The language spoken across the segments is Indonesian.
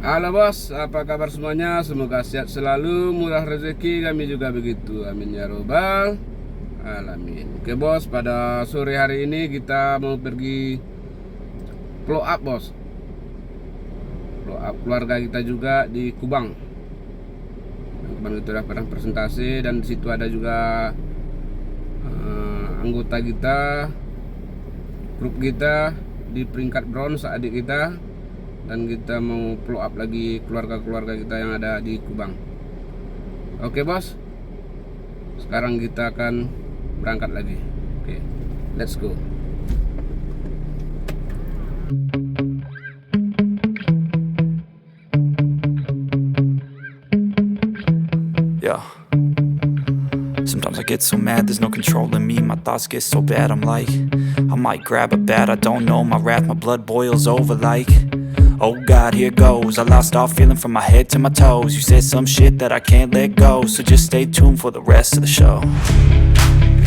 Halo bos, apa kabar semuanya? Semoga sehat selalu, murah rezeki, kami juga begitu. Amin ya robbal alamin. Oke bos, pada sore hari ini kita mau pergi blow up bos. Blow up keluarga kita juga di Kubang. Kemarin kita udah pernah presentasi dan di situ ada juga anggota kita, grup kita di peringkat bronze, adik kita. Dan kita mau follow up lagi keluarga-keluarga kita yang ada di Kubang. Oke bos, sekarang kita akan berangkat lagi. Oke, let's go. Yeah. Sometimes I get so mad, there's no controlling me. My thoughts get so bad, I'm like, I might grab a bat, I don't know. My wrath, my blood boils over like, oh God, here goes. I lost all feeling from my head to my toes. You said some shit that I can't let go, so just stay tuned for the rest of the show.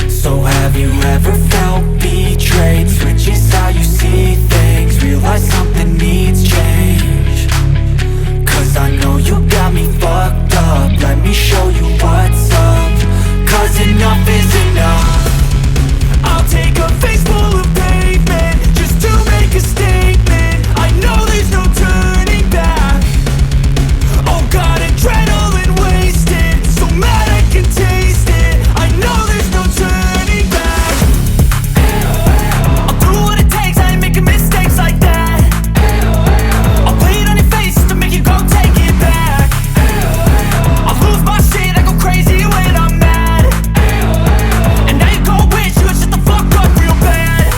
So have you ever felt betrayed? Switches how you see things, realize something needs change. Cause I know you got me fucked up, let me show you what's up. Cause enough is enough. I'll take a face full of pavement just to make a statement. I know there's no turning back. Oh God, adrenaline wasted, so mad I can taste it. I know there's no turning back. I'll do what it takes, I ain't making mistakes like that. I'll play it on your face to make you go take it back. I'll lose my shit, I go crazy when I'm mad. And now you go wish you would shut the fuck up real bad.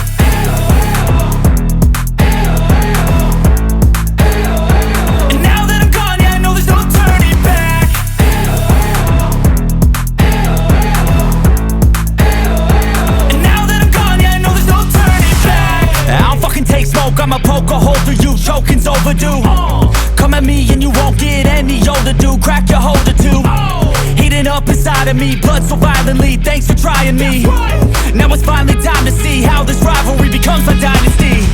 And now that I'm gone, yeah, I know there's no turning back. And now that I'm gone, yeah, I know there's no turning back. I don't fucking take smoke, I'ma poke a hole through you, choking's overdue. Come at me and you won't get any older, dude. Crack your holder too. Heating up inside of me, blood so violently. Thanks for trying me. Now it's finally time to see how this rivalry becomes my dynasty.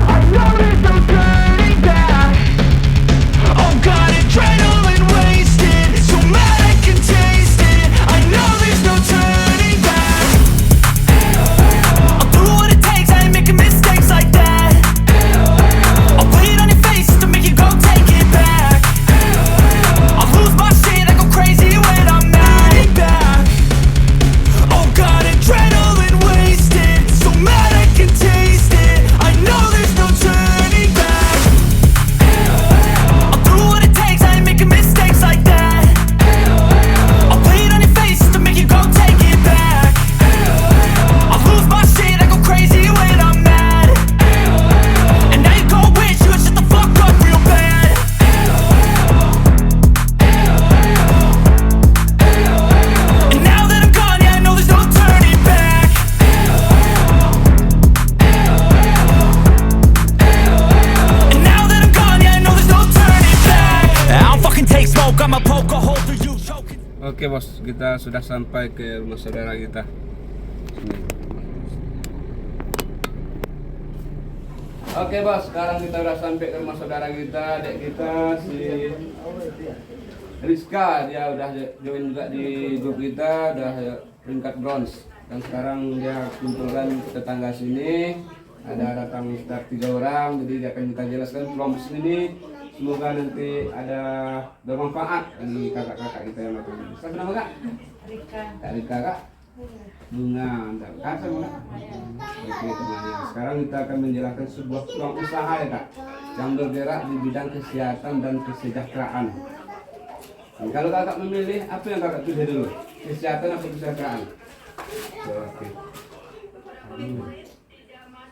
I know there's no turning back. Oh God, adrenaline wasted, so mad I can taste it. I know there's no turning back. I'll do what it takes, I ain't making mistakes like that. I'll play it on your face to make you go take it back. I'll lose my shit, I go crazy when I'm mad back. Oh God, adrenaline wasted, so mad I can taste it. I know there's no turning back. I'll do what it takes, I ain't making mistakes like that. I'll play it on your face to make you go take it back. I'll lose my shit, I go crazy when I'm mad. And now you go wish you would shut the fuck up real bad. And now that I'm gone, yeah, I know there's no turning back. And now that I'm gone, yeah, I know there's no turning back. I don't fucking take smoke, I'ma poke a hole through you, choking. Oke bos, kita sudah sampai ke rumah saudara kita. Sini. Oke bos, sekarang kita udah sampai ke rumah saudara kita, adik kita si Rizka. Dia udah join juga di grup kita, udah peringkat bronze. Dan sekarang dia kumpulkan tetangga sini. Ada datang sekitar 3 orang, jadi dia akan kita jelaskan kelompok sini. Semoga nanti ada bermanfaat bagi kakak-kakak kita yang datang. Siapa nama kak? Rika. Kak Rika kak? Bunga, kak sama kak? Oke temannya. Sekarang kita akan menjelaskan sebuah peluang usaha ya kak, yang bergerak di bidang kesehatan dan kesejahteraan. Nah, kalau kakak memilih, apa yang kakak pilih dulu? Kesehatan atau kesejahteraan? Oke.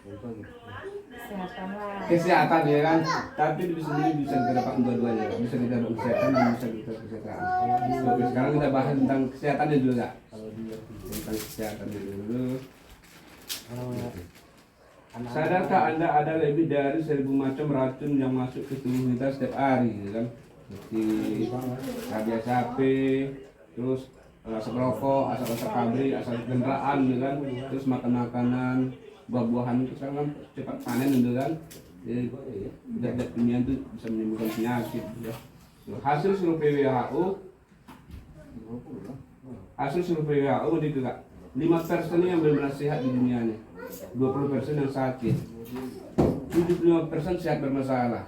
Kesehatan lah. Kesehatan ya kan, tapi di sini bisa kita dapat dua-duanya, bisa kita dapat kesehatan dan bisa kita kesejahteraan. Oke, sekarang kita bahas tentang kesehatannya dulu kak. Tentang kesehatan dulu. Sadarkah Anda ada lebih dari 1000 macam racun yang masuk ke tubuh kita setiap hari, kan? Seperti rabies sapi, terus asap rokok, asap pabrik, asap kendaraan, kan? Terus makan makanan buah-buahan itu sekarang kan cepat panen gitu kan. Jadi zat-zat kimia itu bisa menimbulkan penyakit ya. Hasil survei WHO begitu Kak. 5% yang benar-benar sehat di dunia ini. 20% yang sakit. 75% sehat bermasalah.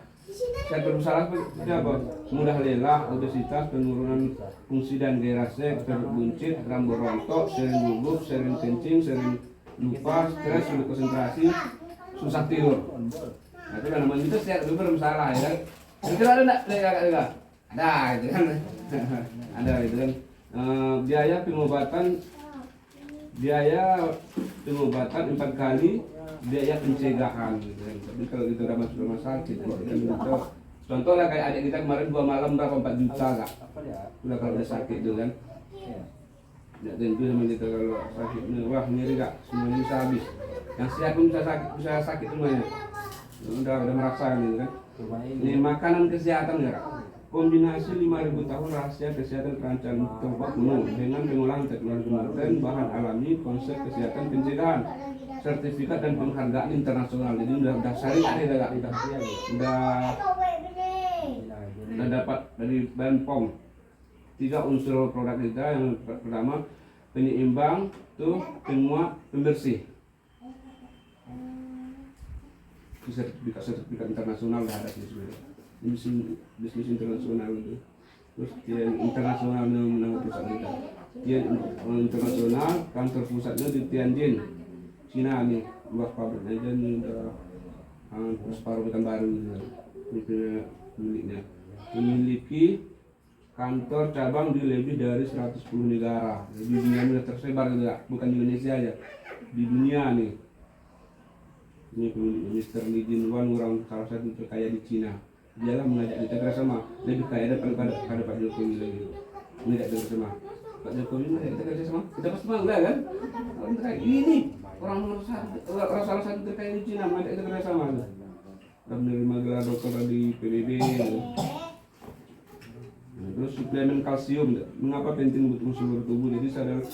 Sehat bermasalah seperti apa? Mudah lelah, obesitas, penurunan fungsi dan gairah seks, perut buncit, rambut rontok, sering gugup, sering kencing, sering lupa, stres, sulit konsentrasi, susah tidur. Nah, itu kan namanya itu sehat bermasalah ya kan. Itu ada enggak? Kakak? Ada gitu kan. Ada gitu kan. Biaya pengobatan 4 kali biaya pencegahan gitu kan. Tapi kalau kita udah masuk rumah sakit gitu. Contohnya kayak adik kita kemarin 2 malam berapa 4 juta Kak. Udah kalau udah sakit itu kan. Ya tentu sama kita kalau sakit wah nyeri Kak, semuanya bisa habis. Yang sehat pun bisa sakit semuanya. Udah merasakan gitu kan. Ini makanan kesehatan ya Kak. Kombinasi 5.000 tahun rahasia kesehatan terancam tempat penuh dengan pengolahan teknologi modern, bahan alami, konsep kesehatan pencegahan, sertifikat dan penghargaan internasional. Jadi udah syariah nih Kak, udah dapat dari BPOM. 3 unsur produk kita, yang pertama penyeimbang, tuh penguat, pembersih. Sertifikat internasional udah ada sih sebenarnya. Bisnis internasional itu. Terus Tian internasional nama perusahaan kita. Tian internasional, kantor pusatnya di Tianjin, Cina nih. Luas pabriknya aja nih udah separuh baru gitu. Miliknya. Memiliki kantor cabang di lebih dari 110 negara. Di dunia ini tersebar juga, bukan di Indonesia aja. Di dunia nih. Ini Mr. Lee Jin Wan, orang salah satu terkaya di Cina. Dialah mengajak kita kerjasama, lebih kaya daripada Pak Jokowi lagi. Mengajak kita kerjasama. Pak Jokowi mengajak kita kerjasama, kita pasti bangga kan? Orang terkaya ini, orang salah satu terkaya di Cina mengajak kita kerjasama. Dan menerima gelar doktor di PBB. Terus suplemen kalsium, mengapa penting untuk seluruh tubuh? Jadi salah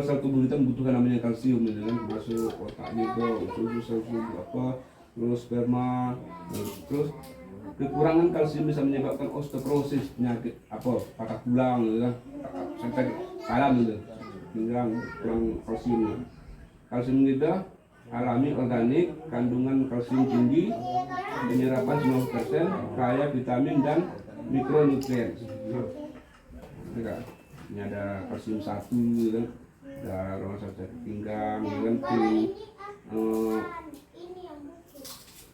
satu tubuh kita membutuhkan namanya kalsium, kan? Masuk otak juga, usus apa, terus sperma, terus kekurangan kalsium bisa menyebabkan osteoporosis, penyakit apa, patah tulang, kan? Sampai kalam gitu, pinggang kurang kalsium. Kalsium kita alami, organik, kandungan kalsium tinggi, penyerapan 90%, kaya vitamin dan mikronutrien. Ini ada kalsium 1, kan? Ada rumah sakit pinggang, kan?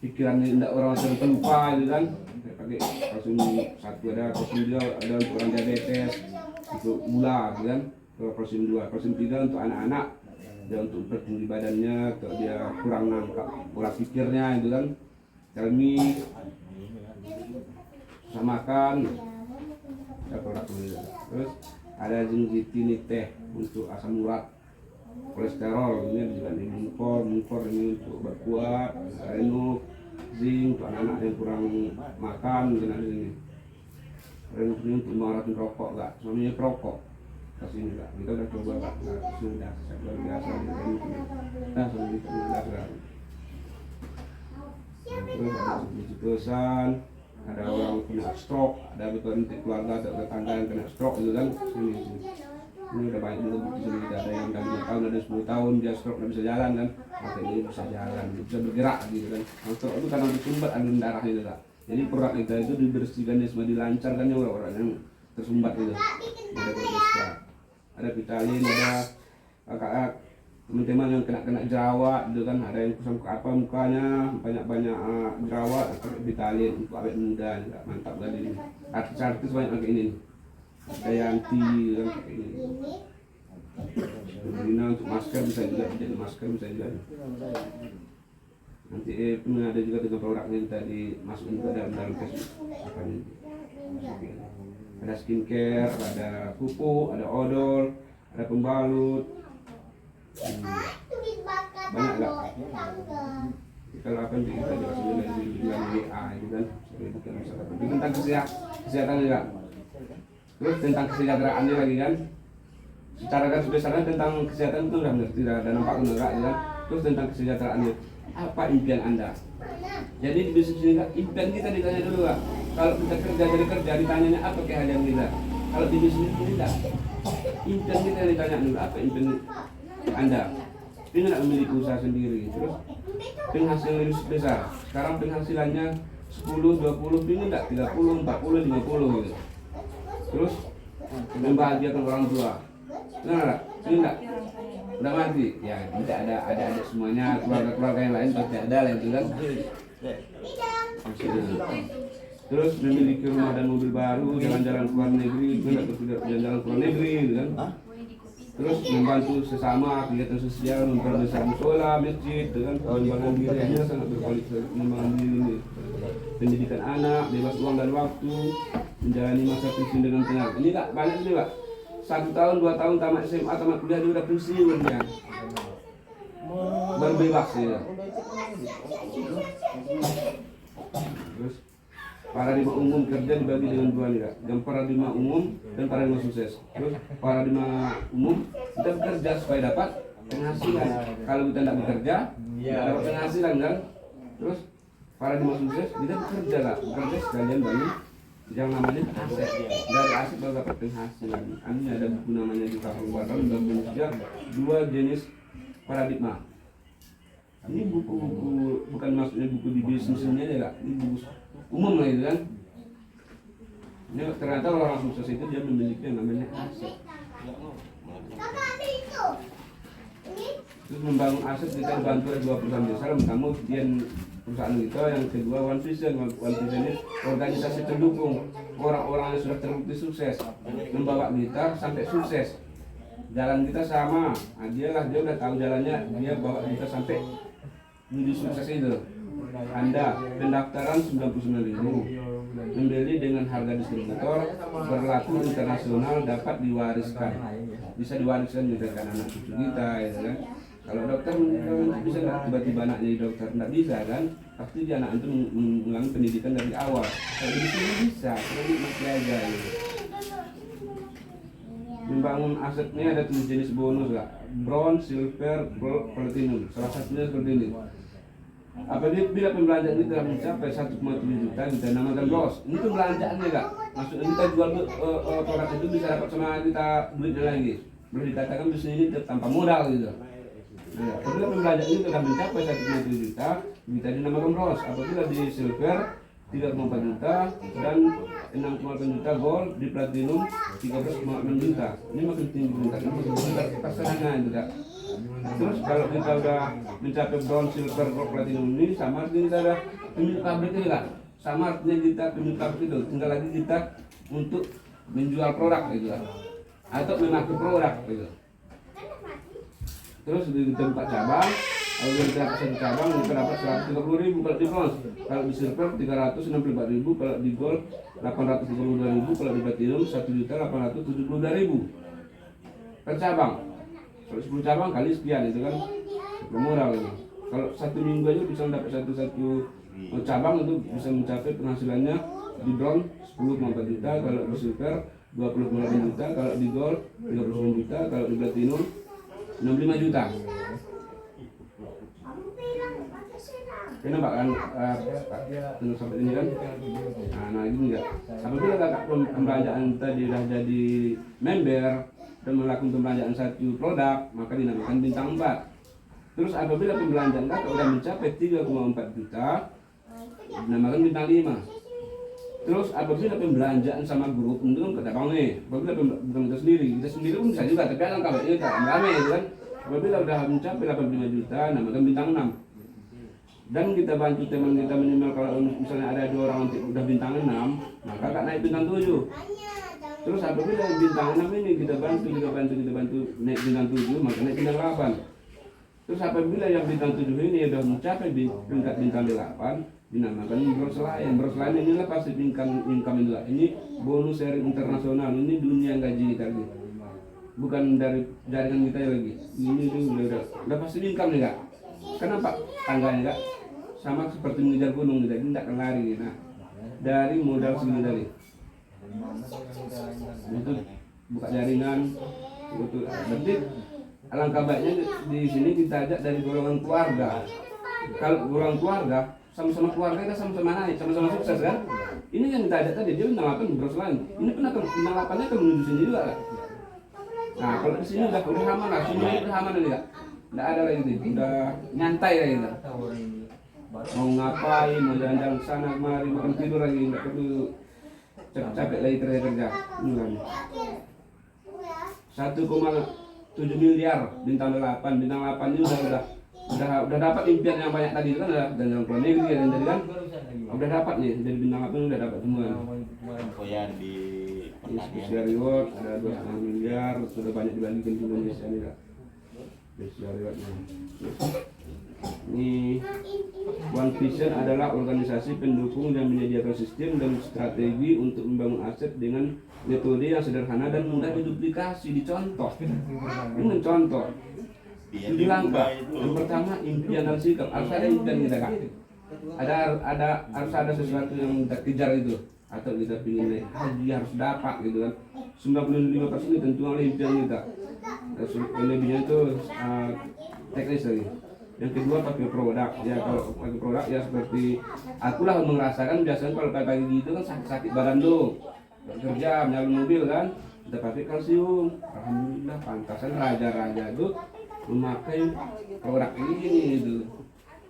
Pikirannya tidak orang terlupa gitu kan, pakai kalsium 1, ada kalsium 2 ada untuk orang diabetes, untuk gula gitu kan, kalsium 2, kalsium 3 untuk anak-anak, ada untuk pertumbuhan badannya, atau dia kurang nangkap pola pikirnya itu kan, Helmi susah makan, ada produk itu. Terus ada zinc teh untuk asam urat, kolesterol, ini juga mengkor ini untuk obat kuat, renuk, zinc untuk anak-anak yang kurang makan, mungkin ada ini. Renuk ini untuk mengurangkan rokok, enggak, suaminya perokok. Kasih ini enggak, kita udah coba enggak, sudah luar biasa ini. Nah, suami kita udah. Terus ada pesan, ada orang kena stroke, ada betul keluarga atau tetangga yang kena stroke itu kan, ini udah banyak juga bukti sini, ada yang udah 5 tahun, ada 10 tahun dia stroke nggak bisa jalan kan, maka ini bisa jalan, bisa bergerak gitu kan. Stroke itu karena tersumbat aliran darah itu kan. Jadi produk kita itu dibersihkan, semua dilancarkannya orang-orang yang tersumbat itu. Ada kolesterol, ada vitamin, ada kakak teman-teman yang kena jerawat gitu kan, ada yang kusam ke apa mukanya banyak jerawat, pakai vitamin untuk awet muda juga mantap kali ini. Artis-artis banyak pakai ini. Ada Yanti kan pakai ini. Ini untuk masker bisa juga, jadi masker bisa juga. Nanti pun ada juga dengan produknya yang tadi masukin ke dalam Facebook. Apa ini? Ada skincare, ada pupuk, ada odol, ada pembalut. Banyak enggak? Kalau apa yang kita juga sudah bilang WA itu kan, tentang kesehatan juga. Terus tentang kesejahteraan lagi kan. Secara garis besarnya tentang kesehatan itu udah tidak ada nampak enggak kan. Terus tentang kesejahteraannya, apa impian Anda? Jadi di bisnis ini impian kita ditanya dulu Kak. Kalau kita kerja jadi kerja ditanyanya apa keahlian kita. Kalau di bisnis ini tidak. Impian kita ditanya dulu apa impian Anda. Ingin nggak memiliki usaha sendiri. Terus penghasilan lebih besar. Sekarang penghasilannya 10, 20, ingin nggak 30, 40, 50 gitu. Terus membahagiakan orang tua. Nah, ini enggak udah mati. Ya, tidak ada semuanya, keluarga yang lain pasti ada lah itu kan. Terus memiliki rumah dan mobil baru, jalan-jalan ke luar negeri, enggak jalan-jalan ke luar negeri gitu kan. Terus membantu sesama, kegiatan sosial, memperbesar musola, masjid, dengan pengembangan dirinya sangat berkualitas, pengembangan diri, pendidikan anak, bebas uang dan waktu, menjalani masa pensiun dengan tenang. Ini Kak, banyak ini Pak. 1 tahun, 2 tahun tamat SMA, tamat kuliah dia udah pensiun ya. Berbebas ya. Terus paradigma umum kerja dibagi dengan dua nih Kak. Yang paradigma umum dan paradigma sukses. Terus paradigma umum kita bekerja supaya dapat penghasilan. Kalau kita tidak bekerja, tidak dapat penghasilan kan. Terus paradigma sukses kita bekerja lah, bekerja sekalian bagi yang namanya aset. Dari aset baru dapat penghasilan. Ini ada buku namanya di Kampung dan Indonesia 2 jenis paradigma. Ini buku-buku bukan maksudnya buku di bisnis ini aja Kak. Ini buku umum lah itu kan. Ini ternyata orang sukses itu dia memiliki yang namanya aset. Terus membangun aset kita dibantu oleh 2 perusahaan besar, pertama perusahaan kita, yang kedua One Vision. One Vision ini organisasi pendukung orang-orang yang sudah terbukti sukses, membawa kita sampai sukses. Jalan kita sama, nah, dia udah tahu jalannya, dia bawa kita sampai menuju sukses itu. Anda pendaftaran 99.000, membeli dengan harga distributor, berlaku internasional, dapat diwariskan, bisa diwariskan juga kan anak cucu kita ya kan. Kalau dokter bisa nggak tiba-tiba anak jadi dokter? Nggak bisa kan, pasti dia anak itu mengulangi pendidikan dari awal. Kalau di sini bisa, kredit masih aja gitu. Membangun asetnya ada 7 jenis bonus lah, bronze, silver, gold, platinum. Salah satunya seperti ini. Apabila pembelanjaan kita telah mencapai 1,7 juta, kita namakan bros. Ini pembelanjaannya Kak. Maksudnya kita jual produk itu bisa dapat sama kita duitnya lagi. Boleh dikatakan bisnis ini tanpa modal gitu. Nah, apabila pembelanjaan ini telah mencapai 1,7 juta, kita dinamakan bros. Apabila di silver 3,4 juta dan 6,8 juta, gold, di platinum 13,6 juta. Ini makin tinggi tingkat persenannya itu Kak. Terus kalau kita udah mencapai bronze, silver, gold, platinum ini, sama artinya kita ada pemilik pabrik ini Kak. Sama artinya kita pemilik pabrik itu, tinggal lagi kita untuk menjual produk gitu Kak, atau memakai produk gitu. Terus di tempat cabang, kalau kita dapat 1 cabang kita dapat 130.000 kalau di bronze, kalau di silver 364.000, kalau di gold 832.000, kalau di platinum 1.872.000 per cabang. Kalau 10 cabang kali sekian itu kan bermodal itu. Kalau 1 minggu aja bisa dapat satu cabang itu bisa mencapai penghasilannya di bronze 10,4 juta, kalau di silver 20,8 juta, kalau di gold 39 juta, kalau di platinum 65 juta. Kenapa kan sampai ini kan? Nah ini enggak. Apabila kakak pembelanjaan tadi sudah jadi member dan melakukan pembelanjaan 1 produk, maka dinamakan bintang 4. Terus apabila pembelanjaan kakak sudah mencapai 3,4 juta, dinamakan bintang 5. Terus apabila pembelanjaan sama grup, itu kan kedapang nih. Apabila bukan kita sendiri pun bisa juga, tapi kan kalau ini rame itu kan. Apabila sudah mencapai 85 juta, namakan bintang 6. Dan kita bantu teman kita minimal kalau misalnya ada 2 orang udah bintang 6, maka kakak naik bintang 7. Terus apabila bintang 6 ini kita bantu naik bintang 7, maka naik bintang 8. Terus apabila yang bintang 7 ini sudah mencapai peringkat bintang 8, dinamakan bros lain. Bros lain inilah pasti income ini lah. Ini bonus seri internasional, ini dunia gaji kita lagi. Bukan dari jaringan kita lagi. Ini udah pasti income nih Kak. Kenapa tangganya Kak? Sama seperti mengejar gunung, jadi tidak akan lari. Nah, dari modal segini tadi. Itu buka jaringan, itu berarti alangkah baiknya di sini kita ajak dari golongan keluarga. Kalau golongan keluarga, sama-sama keluarga kita sama-sama naik, sama-sama sukses kan. Ini yang kita ajak tadi, dia bintang 8 terus lain. Ini pun akan bintang 8-nya akan menuju sini juga kan. Nah kalau di sini udah aman lah, semuanya udah aman ini kak. Nggak ada lagi gitu, udah nyantai lagi kan. Mau ngapain, mau jalan-jalan ke sana kemari, makan tidur lagi, nggak perlu capek-capek lagi kerja. Ini kan 1,7 miliar bintang 8 ini udah dapat impian yang banyak tadi kan, udah dan yang keluar negeri dan jadi kan udah dapat nih, jadi bintang 8 udah dapat semua. Yang di Special reward ada 2,5 miliar, sudah banyak dibagikan ke Indonesia nih kak. Special rewardnya. Ini One Vision adalah organisasi pendukung yang menyediakan sistem dan strategi untuk membangun aset dengan metode yang sederhana dan mudah diduplikasi, dicontoh. Ini mencontoh. Di langkah yang pertama impian dan sikap, harus ada impian kita kak. Harus ada sesuatu yang kita kejar itu, atau kita ingin naik haji harus dapat gitu kan. 95% ditentukan oleh impian kita. Lebihnya itu teknis lagi. Yang kedua pakai produk ya, kalau pakai produk ya seperti akulah merasakan biasanya kalau pagi gitu kan sakit badan tuh kerja nyalon mobil kan, kita pakai kalsium. Alhamdulillah pantasan raja-raja itu memakai produk ini gitu.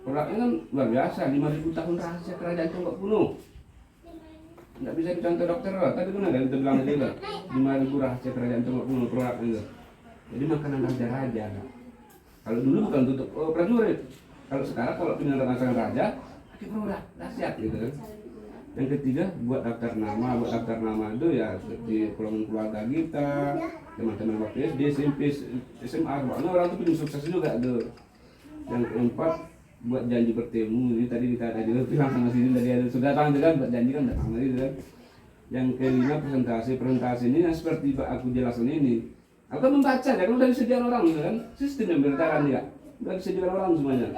Produknya kan luar biasa, 5.000 tahun rahasia kerajaan Tonggak Kuno. Nggak bisa dicontoh dokter loh, tadi kan ada kita bilang aja lah 5.000 rahasia kerajaan Tonggak Kuno produk itu. Jadi makanan raja-raja kan. Kalau dulu bukan untuk prajurit. Kalau sekarang kalau ingin rasakan raja, pakai produk dahsyat gitu kan. Yang ketiga buat daftar nama itu ya seperti keluarga kita, teman-teman waktu SD, SMP, SMA, pokoknya orang itu punya sukses juga tuh. Yang keempat buat janji bertemu, ini tadi kita ada juga bilang sama sini tadi ada sudah datang juga buat janji kan datang lagi kan. Yang kelima presentasi ini yang seperti aku jelaskan ini. Aku membaca ya, kalau udah disediakan orang gitu kan, sistem yang bertahan ya, udah disediakan orang semuanya.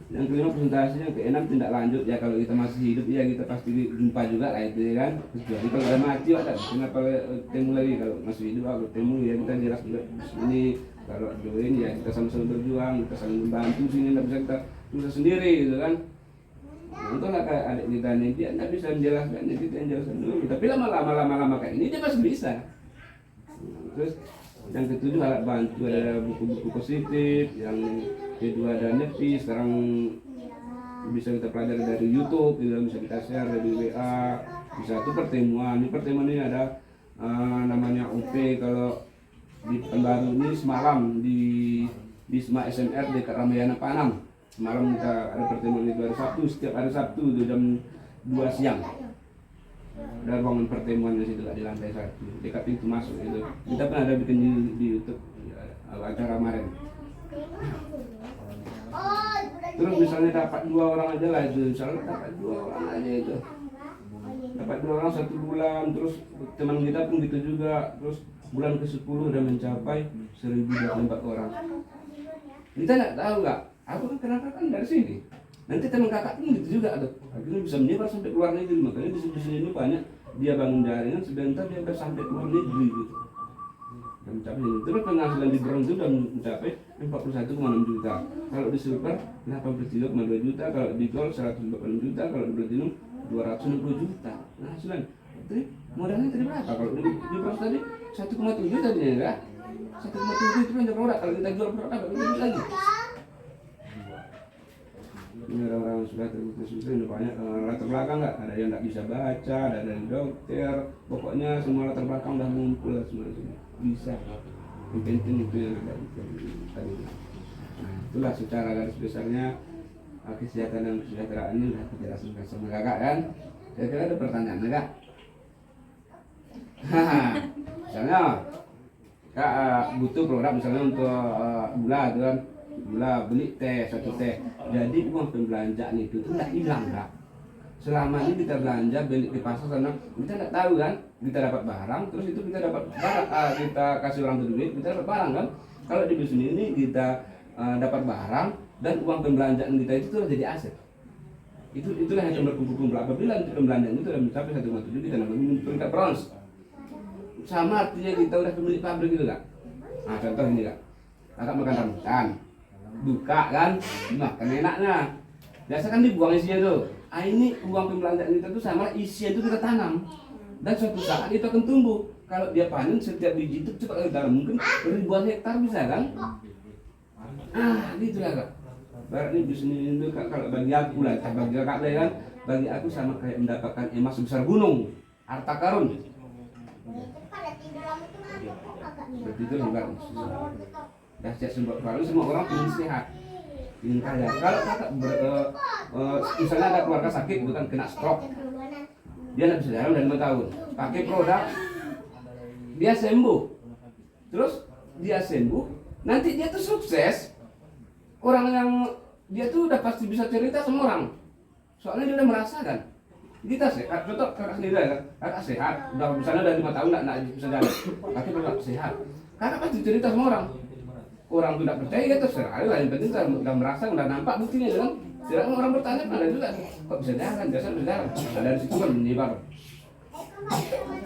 Yang kelima presentasi, yang keenam tindak lanjut ya, kalau kita masih hidup ya kita pasti jumpa juga lah itu ya kan. Jadi kalau udah mati ada, kenapa ketemu lagi, kalau masih hidup aku ketemu ya kita jelas juga ini. Kalau join ya kita sama-sama berjuang, kita saling membantu sini, nggak bisa kita bisa sendiri gitu kan. Untuklah kayak adik kita nih, dia nggak bisa menjelaskan, kita yang jelaskan dulu. Tapi lama-lama kayak ini dia pasti bisa. Terus yang ketujuh alat bantu, ada buku-buku positif. Yang kedua ada Nepi, sekarang bisa kita pelajari dari YouTube, bisa kita share dari WA, bisa itu pertemuan. Ini pertemuan ini ada namanya UP. Kalau di Pekanbaru ini semalam di SMA SMR dekat Ramayana Panam. Semalam kita ada pertemuan itu hari Sabtu, setiap hari Sabtu itu jam 2 siang. Ada ruangan pertemuan di situ di lantai 1 dekat pintu masuk itu. Kita pun ada bikin di YouTube acara kemarin. Terus misalnya dapat 2 orang aja lah itu, misalnya dapat 2 orang aja itu. Dapat 2 orang 1 bulan, terus teman kita pun gitu juga. Terus bulan ke-10 udah mencapai 1.024 orang. Kita nggak tahu nggak? Aku kan kenapa kan dari sini. Nanti teman kakak pun gitu juga tuh. Akhirnya bisa menyebar sampai keluar negeri. Makanya di sini ini banyak dia bangun jaringan, sebentar dia udah sampai keluar negeri gitu. Dan mencapai ini. Terus penghasilan di drone itu udah mencapai 41,6 juta. Kalau di silver 83,2 juta, kalau di gold 140 juta, kalau di platinum 260 juta. Penghasilan. Jadi modalnya tadi berapa? Kalau di bronze tadi 1,7 tadi ya enggak? 1,7 itu kan produk. Kalau kita jual produk lebih lagi. Ini orang-orang sudah terbukti sukses, ini banyak latar belakang nggak? Ada yang nggak bisa baca, ada dari dokter, pokoknya semua latar belakang udah ngumpul semua bisa. Yang penting itu yang ada tadi. Nah, itulah secara garis besarnya kesehatan dan kesejahteraan ini udah kita jelaskan sama kakak kan. Kira-kira ada pertanyaan enggak? Misalnya kak butuh produk misalnya untuk gula gitu kan. Gula beli teh, 1 teh. Jadi uang pembelanja nih itu tidak hilang kak. Selama ini kita belanja beli di pasar sana, kita tidak tahu kan, kita dapat barang, terus itu kita dapat barang, kita kasih orang itu duit, kita dapat barang kan. Kalau di bisnis ini kita dapat barang dan uang pembelanjaan kita itu sudah jadi aset. Itulah yang berkumpul-kumpul. Apabila pembelanjaan itu sudah mencapai 1,7 kita namanya peringkat bronze. Sama artinya kita udah pemilik pabrik gitu kak. Nah contoh ini kak. kakak makan rambutan, buka kan, dimakan enaknya. Biasa kan dibuang isinya tuh. Ah ini uang pembelanjaan kita tuh sama isinya itu kita tanam. Dan suatu saat itu akan tumbuh. Kalau dia panen setiap biji itu cepat dalam mungkin ribuan hektar bisa kan? Gitu lah kak. Barat ini bisnis itu kalau bagi aku lah, bagi kakak lah kan, bagi aku sama kayak mendapatkan emas sebesar gunung, harta karun. Berarti itu enggak. Dahsyat semua orang ingin sehat, ingin kaya. Kalau kakak misalnya ada keluarga sakit, bukan kena stroke, dia nggak bisa jalan udah 5 tahun, pakai produk, dia sembuh, terus dia sembuh, nanti dia tuh sukses. Orang yang dia tuh udah pasti bisa cerita sama orang, soalnya dia udah merasakan. Kita sehat, contoh kakak sendiri kan, kakak sehat, udah misalnya udah 5 tahun nggak bisa jalan, pakai produk sehat, kakak pasti cerita sama orang. Orang tidak percaya ya terserah lah, yang penting udah merasa, udah nampak buktinya kan. Sedangkan orang bertanya pada juga, kok bisa jalan, biasa bisa jalan. Nah, dari situ kan menyebar.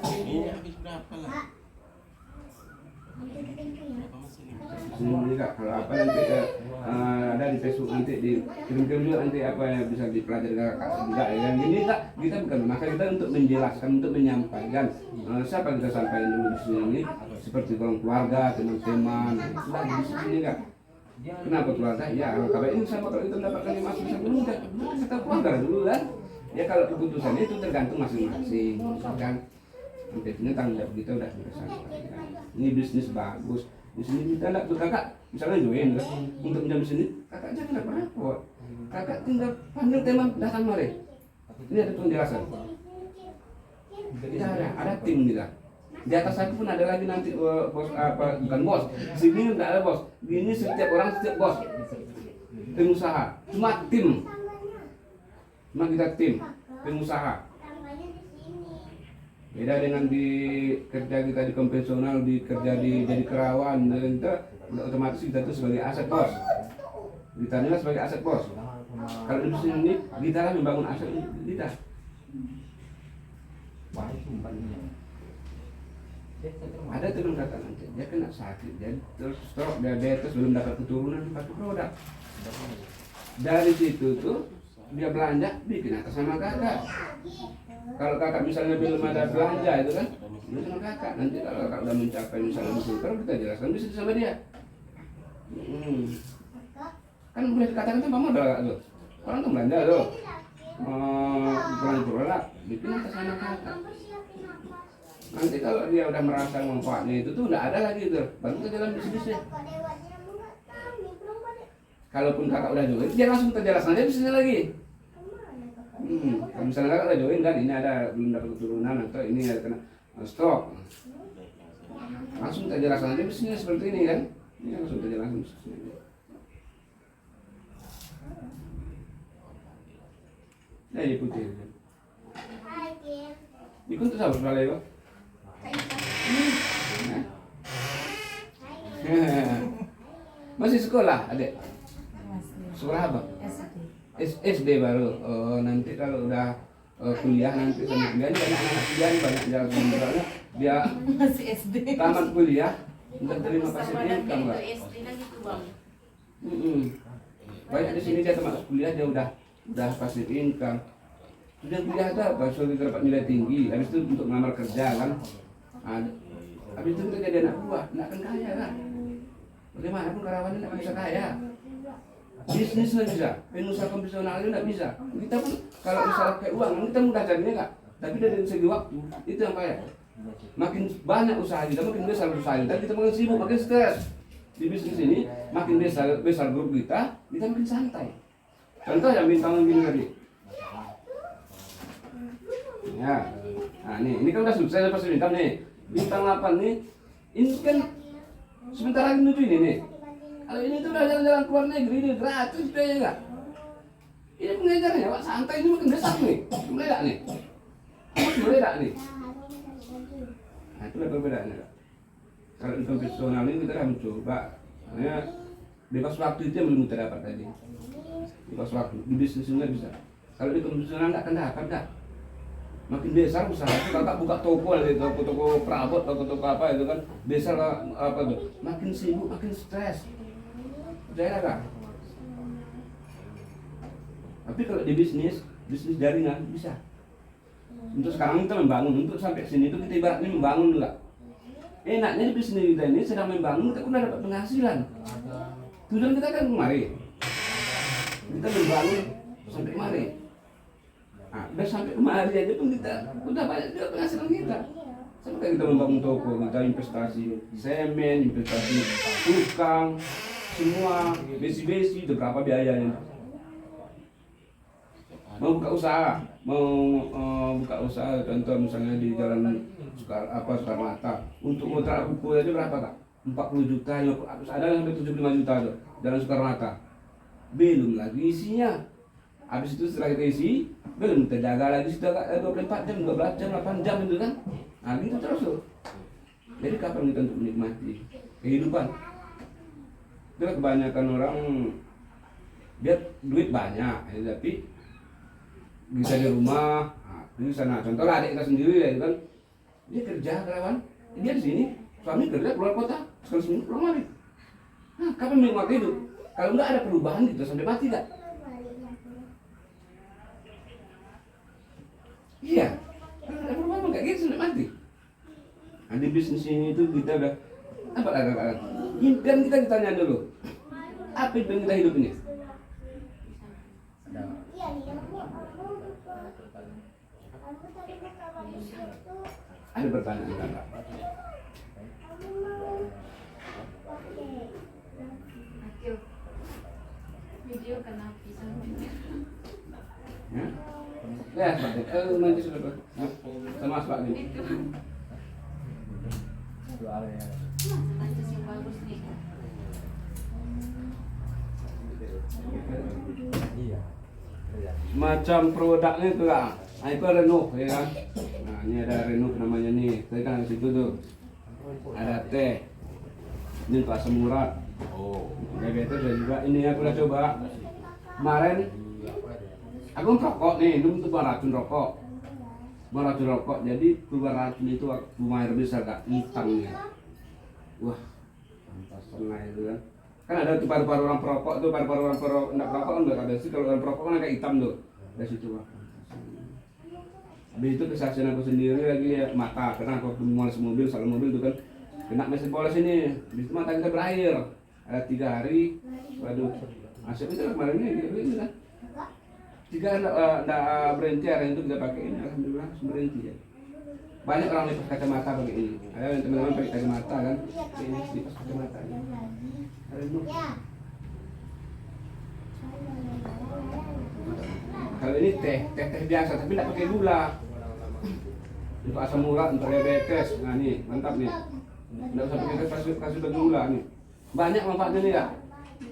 Ini habis berapa lah? Ini kak, kalau apa nanti ada di Facebook nanti dikirim-kirim juga nanti apa yang bisa dipelajari kakak juga ya kan. Ini kak, kita bukan maka kita untuk menjelaskan, untuk menyampaikan siapa kita sampaikan dulu di sini seperti orang keluarga, teman-teman, itulah di sini kak. Kenapa keluarga? Ya kalau ini sama kalau kita mendapatkan emas bisa dulu kan kita keluarga dulu kan. Ya kalau keputusannya itu tergantung masing-masing kan. Nanti ini tanggung jawab kita udah selesai. Ini bisnis bagus. Di sini kita enggak tuh kakak misalnya join kan untuk menjam sini kakak jangan enggak repot. Kakak tinggal panggil teman datang mari. Ini ada penjelasan. Kita ada tim kita. Di atas aku pun ada lagi nanti bos apa bukan bos. Sini enggak ada bos. Gini setiap orang setiap bos. Tim usaha. Cuma tim. Cuma kita tim usaha. Beda dengan di kerja kita di konvensional, di kerja di jadi kerawan, dan kita otomatis kita itu sebagai aset bos. Kita nilai sebagai aset bos. Kalau di sini kita lah membangun aset kita. Ada teman kakak nanti dia kena sakit, jadi terus stroke, diabetes, belum dapat keturunan pakai produk. Dari situ tuh dia belanja bikin atas sama kakak. Kalau kakak misalnya belum ada belanja itu kan, itu sama kakak. Nanti kalau kakak udah mencapai misalnya di super, kita jelaskan bisnis sama dia. Kan boleh dikatakan tuh mama udah tuh. Orang tuh belanja tuh, belanja produk, bikin atas sama kakak. Nanti kalau dia udah merasa manfaatnya itu tuh udah ada lagi tuh, baru kita jalan bisnisnya. Kalaupun kakak udah join, dia langsung terjelaskan aja bisnisnya lagi. Kalau misalnya kakak udah join kan, ini ada belum dapat keturunan atau ini ada kena stroke, langsung terjelaskan aja bisnisnya seperti ini kan, ini langsung terjelaskan bisnisnya. Nah, ikuti. Ikut tuh sabar sekali kok. Masih sekolah, Adek? Sekolah apa? SD baru. Oh, nanti kalau udah kuliah nanti sama kuliah ini banyak anak kuliah ini banyak jalan sebenarnya dia masih SD. Tamat kuliah untuk terima pasif income enggak? SD lagi tuh bang. Banyak di sini dia tamat kuliah dia udah pasif income. Sudah kuliah ada apa? Sudah dapat nilai tinggi. Habis itu untuk ngelamar kerja kan. Habis itu kita jadi anak buah, nggak akan kaya kan? Bagaimanapun karyawan ini nggak bisa kaya. Bisnis nggak bisa, pengusaha konvensional itu nggak bisa. Kita pun kalau misalnya kayak uang, kita mudah carinya nggak. Tapi dari segi waktu itu yang kaya. Makin banyak usaha kita, makin besar usaha kita, kita makin sibuk, makin stres. Di bisnis ini makin besar grup kita makin santai. Contoh yang bintang gini tadi. Ya, nah ini kan udah sukses pas bintang nih. Bintang 8 nih, ini kan sebentar lagi menuju ini nih. Kalau ini tuh udah jalan-jalan keluar negeri ini gratis biaya enggak? Ini pengejarnya Pak santai ini makin besar nih. Meledak nih. Meledak nih. Nah, itu perbedaannya. Kalau di konvensional ini kita harus mencoba. Makanya bebas waktu itu yang belum kita dapat tadi. Bebas waktu di bisnis nggak bisa. Kalau di konvensional nggak akan dapat dah. Makin besar usaha itu kakak buka toko lagi, toko perabot, toko apa itu kan besar apa tuh, makin sibuk makin stres. percaya nggak? Tapi kalau di bisnis jaringan bisa. Untuk sekarang kita membangun, untuk sampai sini itu kita ibaratnya membangun juga. Enaknya di bisnis kita ini sedang membangun, kita pun dapat penghasilan. Tujuan kita kan kemari. Kita membangun sampai kemari. Nah, udah sampai kemari aja pun kita udah banyak juga penghasilan kita. Sampai kita membangun toko, kita investasi semen, investasi tukang, semua besi-besi, itu berapa biayanya? Mau buka usaha, buka usaha, contoh misalnya di jalan Soekarno-Hatta, untuk ngontrak buku aja berapa kak? 40 juta, ada yang sampai 75 juta tuh, jalan Soekarno-Hatta. Belum lagi isinya. Habis itu setelah kita isi, belum kita jaga lagi sudah 24 jam, 12 jam, 8 jam itu kan. Nah gitu terus tuh. Jadi kapan kita untuk menikmati kehidupan? Itu kebanyakan orang dia duit banyak, ya, tapi bisa di rumah, di sana. Contoh lah adik kita sendiri ya kan, dia kerja karyawan, dia di sini, suami kerja keluar kota, sekali seminggu pulang balik. Nah, kapan menikmati hidup? Kalau nggak ada perubahan gitu sampai mati nggak? Iya, kalau ada perubahan nggak gitu sampai mati. Nah, di bisnis ini itu kita udah apa kata-kata? Kan kita ditanya dulu, apa yang kita hidup ini? Ada pertanyaan kakak? Video kenapa sampai Ya, nanti sudah sama Pak ini. Atas yang bagus nih. Macam produknya itu lah. Nah, itu Renault ya kan. Nah, ini ada Renault namanya nih. Tadi kan di situ tuh. Ada teh. Ini untuk asam urat. Oh, diabetes dan juga ini aku udah coba. Kemarin aku merokok nih, ini untuk racun rokok. Racun rokok. Jadi keluar racun itu waktu air besar kak, hitamnya. Wah, pantas setengah itu kan. Kan ada tuh paru-paru orang perokok tuh, paru-paru orang perokok enggak perokok kan enggak ada sih, kalau orang perokok kan agak hitam tuh. Dari situ wah. Habis itu kesaksian aku sendiri lagi ya, mata, karena aku mulai mobil, salon mobil itu kan kena mesin poles ini. Habis itu mata kita berair. Ada 3 hari, waduh. Asap itu kemarin ini kan. 3 enggak berhenti, hari itu kita pakai ini, alhamdulillah berhenti ya. Banyak orang lepas kacamata pakai ini. Ada yang teman-teman pakai kacamata kan, ini lepas kacamata. Kalau ini teh biasa tapi tidak pakai gula. Untuk asam urat, untuk diabetes. Nah nih, mantap nih. Tidak usah pakai kasih gula nih. Banyak manfaatnya nih ya.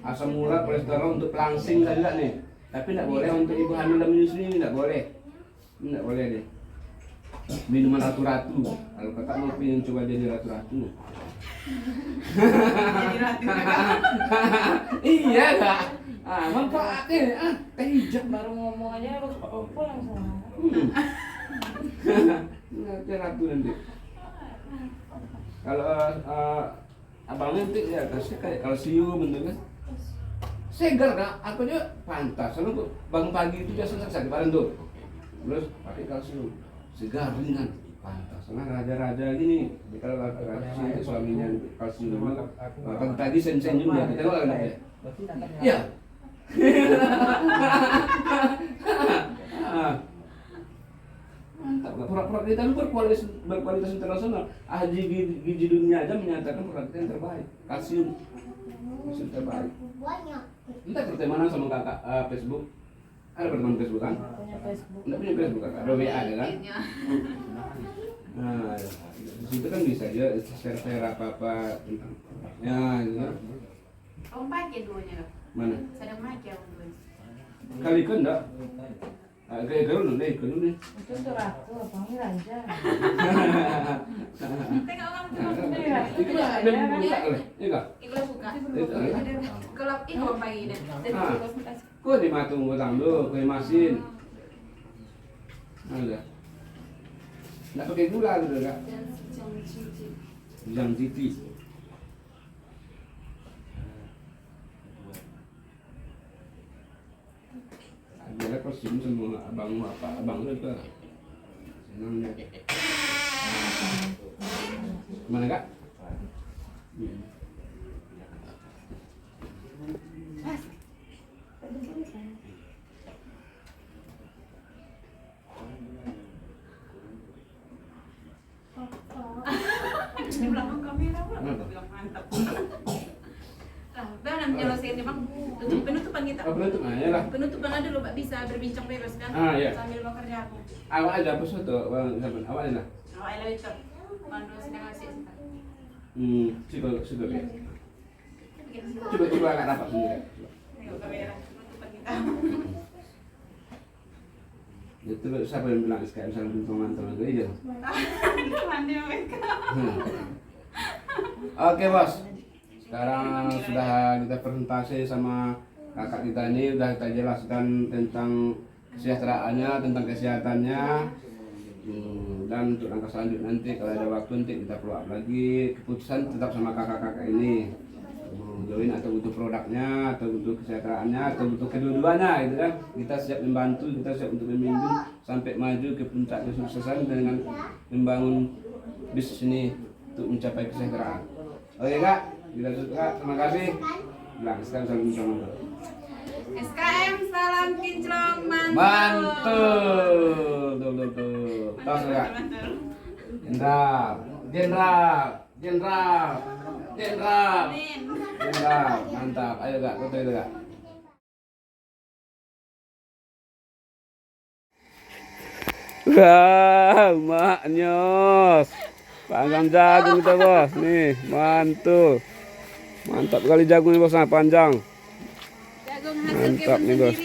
Asam urat, kolesterol untuk pelangsing juga nih. Tapi tidak boleh untuk ibu hamil dan menyusui ini tidak boleh. Tidak boleh deh. Minuman ratu-ratu. Kalau kakak mau pengen coba jadi ratu-ratu. Jadi ratu. Iya kak. Manfaatnya teh hijau. Baru ngomong aja pulang sama. Nanti ratu nanti. Kalau abangnya nanti ya kasih kayak kalsium bentuknya. Segar kak, aku aja pantas. Soalnya bangun pagi itu biasanya sakit badan tuh. Terus pakai kalsium, segar ringan, pantas. Soalnya raja-raja gini, kalau raja sini suaminya kalsium. Makan tadi sen-sen juga, kita nggak ada ya. Iya. Mantap, produk kita itu berkualitas internasional. Ahli gizi dunia aja menyatakan produk kita yang terbaik, kalsium terbaik. Kita pertemanan sama kakak Facebook. Ada pertemuan Facebook kan? Punya Facebook. Enggak punya Facebook kakak, ada WA ada kan? Nah, di situ kan bisa dia share apa-apa tentang ya gitu. Kamu pakai duanya loh. Mana? Sedang pakai aku dua. Kali kan enggak? Kayak gerun nih, gerun nih. Itu tuh ratu, apa ini raja? Tengok kamu Itu kan ada yang buka oleh, iya kak? Ikhlas buka. Itu. Kalau itu pagi ini. Kok di matung utang dulu, kue masin. Ada. Nggak pakai gula gitu kak? Jam titi. pesan semua abang apa abang itu senangnya. Mana kak? Di belakang kamera, Pak. Bilang mantap. Lah, bang nyelesainnya bang. Penutupan kita. Oh, penutup aja lah. Penutupan ada loh, Pak, bisa berbincang bebas kan? Iya. Sambil bekerja aku. Awak ada apa satu? Awak ada lah. Oh, I love it. Pandu sedang asik. Coba lihat. Coba agak rapat sendiri. Tengok kamera, penutupan kita. Itu siapa yang bilang SKM salah bintang mantel lagi ya? Mandi mereka. Oke bos, sekarang sudah kita presentasi sama kakak kita ini, udah kita jelaskan tentang kesejahteraannya, tentang kesehatannya. Dan untuk langkah selanjutnya nanti kalau ada waktu nanti kita follow up lagi. Keputusan tetap sama kakak-kakak ini, mau join atau butuh produknya, atau butuh kesejahteraannya, atau butuh kedua-duanya gitu kan. Kita siap membantu, kita siap untuk membimbing sampai maju ke puncak kesuksesan dengan membangun bisnis ini untuk mencapai kesejahteraan. Oke kak, kita suka, terima kasih. Bilang sekarang salam sama SKM salam kinclong mantul. mantul, tuh. Tas kak. Jenderal, mantap. Ayo kak, foto itu kak. Wah, maknyos. Panggang jagung kita bos, nih mantul. Mantap kali jagungnya bos, panjang. Jagung Mantap nih bos.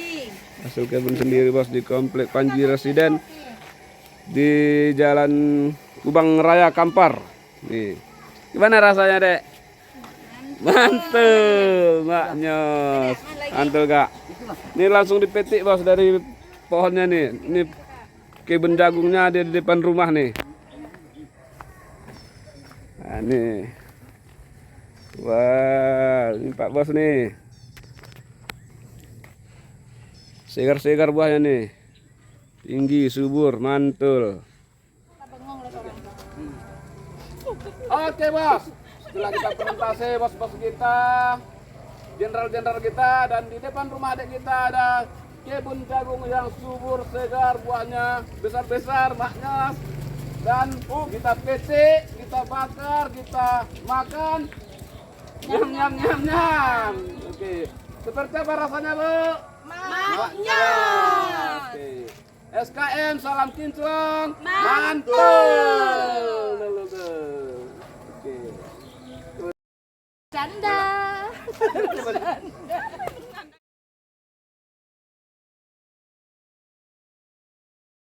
Hasil kebun sendiri bos di komplek Panji Residen di Jalan Kubang Raya Kampar. Nih, gimana rasanya dek? Mantul, maknyos. Mantul kak. Ini langsung dipetik bos dari pohonnya nih. Ini kebun jagungnya ada di depan rumah nih. Nah, nih. Wah, ini Pak Bos nih. Segar-segar buahnya nih. Tinggi, subur, mantul. Oke, Bos. Setelah kita presentasi bos-bos kita, jenderal-jenderal kita, dan di depan rumah adik kita ada kebun jagung yang subur, segar, buahnya besar-besar, maknyos. Dan kita petik, kita bakar, kita makan. Nyam. Oke. Seperti apa rasanya, Bu? Maknyos. Oke. SKM salam kinclong mantul. Oke. Canda.